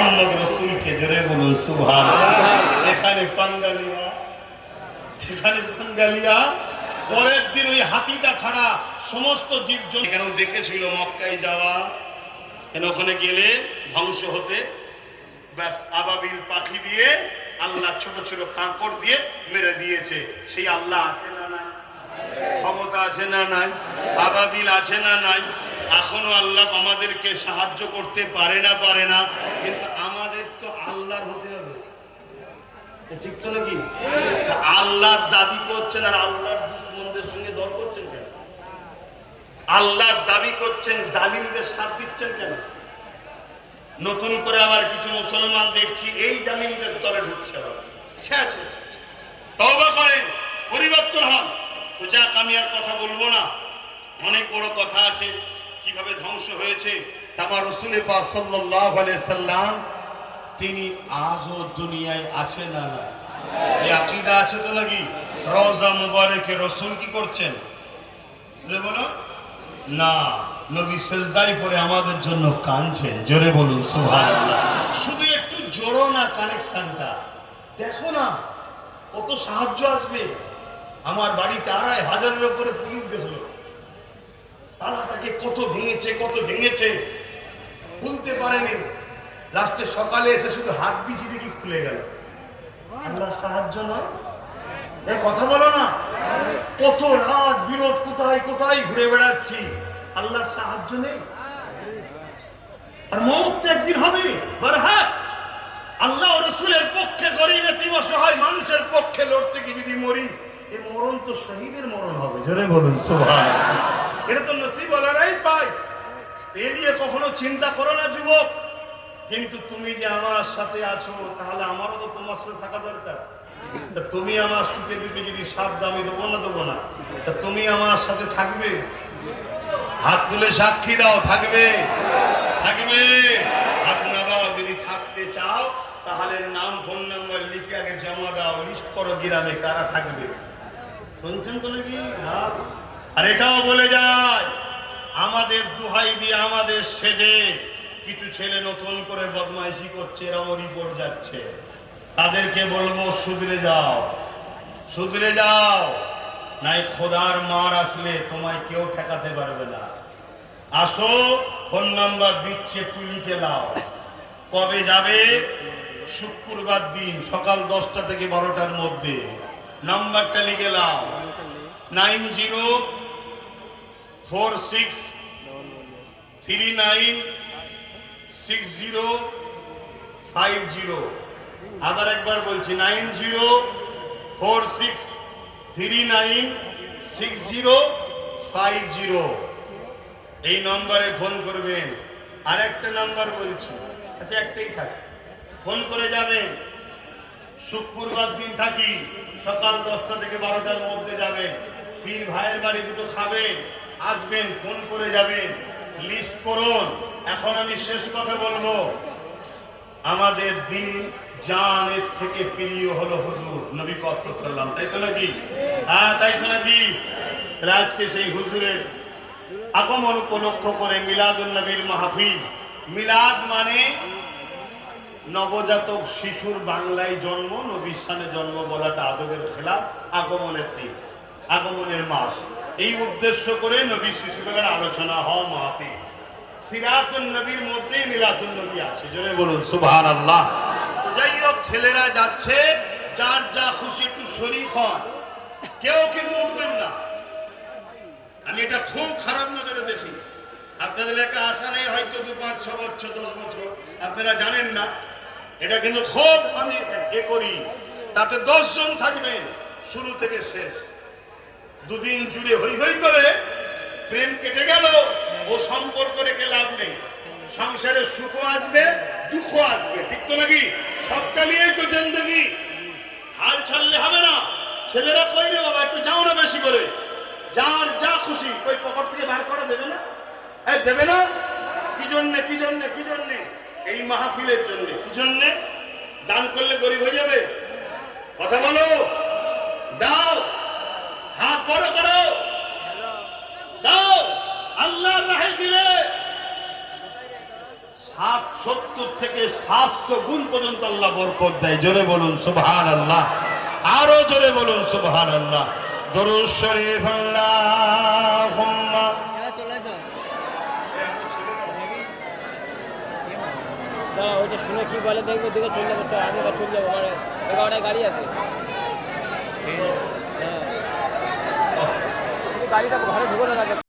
মোহাম্মদ রসুলকে জোরে বলুন সুবহানাল্লাহ। এখানে বাঙ্গালিয়া পরের দিন ওই হাতিটা ছাড়া সমস্ত জীবজন্তু কেন দেখেছিল মক্কায় যাওয়া, কেন ওখানে গেলে ধ্বংস হতে, ব্যাস আবাবিল পাখি দিয়ে আল্লাহ ছোট ছোট কাঁকড় দিয়ে মেরে দিয়েছে। সেই আল্লাহ আছে না নাই? ক্ষমতা আছে না নাই? আবাবিল আছে না নাই? এখনো আল্লাহ আমাদেরকে সাহায্য করতে পারে না, কিন্তু আমাদের তো আল্লাহর হতে হবে, ঠিক তো নাকি? আল্লাহর দাবি করছেন আর আল্লাহর দুশমনদের সঙ্গে দল করছেন কেন? আল্লাহর দাবি করছেন, জালিমদের সাথ দিচ্ছেন কেন? নতুন করে আবার কিছু মুসলমান দেখছি এই জালিমদের দলে ঢুকছে। তওবা করেন, পরিবর্তন হন। তো যাক, আমি আর কথা বলবো না, অনেক বড় কথা আছে কিভাবে ধ্বংস হয়েছে। আমার রাসূল পাক সাল্লাল্লাহু আলাইহি সাল্লাম তিনি আজও দুনিয়ায় আছেন না? এই আকীদা আছে তো নাকি? রওজা মুবারকে রাসূল কি করছেন বলো না? নবী সিজদায় পড়ে আমাদের জন্য কাঁদছেন, জোরে বলুন সুবহানাল্লাহ। শুধু একটু জোড়ো না কানেকশনটা, দেখো না কত সাহায্য আসবে। আমার বাড়িতে ২৫০০-এর উপরে পুলিশ গেছিল, তালাটাকে কত ভেঙেছে খুলতে পারেনি। লাস্টে সকালে এসে শুধু হাত দিয়েছি দেখি খুলে গেল। আল্লাহ সাহায্য নয়? এ কথা বলো না, কত রাত বিরোধ, কোথায় ঘুরে বেড়াচ্ছি, আল্লাহ সাহায্য নেই। আর মওত তো একদিন হবে। হ্যাঁ, আল্লাহ ও রাসূলের পক্ষে গরীব এতিম অসহায় মানুষের পক্ষে লড়তে গিয়ে যদি মরি, এই মরণ তো শহীদের মরণ হবে, জোরে বলুন সুবহানাল্লাহ। এটা তো নসিবওয়ালারাই পায়। এ নিয়ে কখনো চিন্তা করো না যুবক। কিন্তু তুমি যে আমার সাথে আছো, তাহলে আমারও তো তোমার সাথে থাকা দরকার। তুমি আমার সুখে দুঃখে যদি সাথ দাও, আমি দেবো না? তা তুমি আমার সাথে থাকবে? হাত তুলে সাক্ষী দাও, থাকবে? হাত নামাও। যদি থাকতে চাও তাহলে নাম ফোন নাম্বার লিখে আগে জমা দাও, লিস্ট করো গ্রামে কারা থাকবে। শুনছেন তো নাকি? আর এটাও বলে যায়, আমাদের দোহাই দিয়ে আমাদের সেজে কিছু ছেলে নতুন করে বদমাইশি করছে, এরকম রিপোর্ট যাচ্ছে। তাদেরকে বলবো শুধরে যাও, নাই খোদার মার আসলে তোমায় কেউ ঠেকাতে পারবে না। আসো, ফোন নাম্বার দিচ্ছে, একটু লিখে নাও। কবে যাবে? শুক্রবার দিন সকাল 10টা থেকে 12টার মধ্যে। নাম্বারটা লিখে নাও, 9046396050। আবার একবার বলছি, 9046396050। এই নম্বরে ফোন করবেন। আরেকটা নাম্বার বলছি, আচ্ছা একটাই থাকে, ফোন করে যাবেন। শুক্রবার দিন থাকি, সকাল 10টা থেকে 12টার মধ্যে যাবেন। পীর ভাইয়ের বাড়ি দুটো খাবেন, আসবেন, ফোন করে যাবেন, লিস্ট করুন। এখন আমি শেষ কথা বলবো, আমাদের দিন জানের থেকে প্রিয় হলো হুজুর নবী পাক সাল্লাল্লাহু আলাইহি ওয়াসাল্লাম, তাই তো নাকি? হ্যাঁ, তাই তো নাকি? আজকে সেই হুজুরের আগমন উপলক্ষ করে মিলাদুন নবীর মাহফিল। মিলাদ মানে নবজাতক শিশুর বাংলায় জন্ম, নবীর শানে জন্ম বলাটা আদবের খেলাফ। আগমনের দিন, আগমনের মাস, এই উদ্দেশ্য করে নবীর শিশুবেলার আলোচনা হওয়া মাহফিল। সিরাতুন নবীর মধ্যেই মিলাদুন নবী আছে, জোরে বলুন সুবহানাল্লাহ। তো যাই হোক, ছেলেরা যাচ্ছে, যার যা খুশি একটু শরীক হন, কেউ কিন্তু উঠবেন না। আমি এটা খুব খারাপ নজরে দেখি। আপনাদের এলাকায় আসা নেই হয়তো 2, 5, 6 বছর, 10 বছর, আপনারা জানেন না। এটা কিন্তু খুব আমি করি, তাতে 10 জন থাকবেন শুরু থেকে শেষ। 2 দিন জুড়ে হই করে প্রেম কেটে গেল, ও সম্পর্ক রেখে লাভ নেই। সংসারে সুখও আসবে, দুঃখও আসবে, ঠিক তো নাকি? সবটা নিয়েই তো জিন্দেগি। হাল ছাড়লে হবে না। ছেলেরা কই রে বাবা, একটু যাও না বেশি করে। যার যা খুশি ওই পকেট থেকে বার করে দেবে না? দেবে না? কি জন্যে? এই মাহফিলের জন্য। কি জন্যে? দান করলে গরিব হয়ে যাবে? কথা বলো, দাও, হাত বড় করো, দাও। আল্লাহর রাহে দিলে 70 থেকে 700 গুণ পর্যন্ত আল্লাহ বরকত দেয়। জোরে বলুন সুবহানাল্লাহ, আরো জোরে বলুন সুবহানাল্লাহ। দরুদ শরীফ আল্লাহুম্মা ওইটা শুনে কি বলে দেখবো, দিকে চলে যাবো, আমি চলে যাবো, আমার 11টায় গাড়ি আছে। হ্যাঁ, গাড়িটা ঘরে ঢুকোনো লাগে।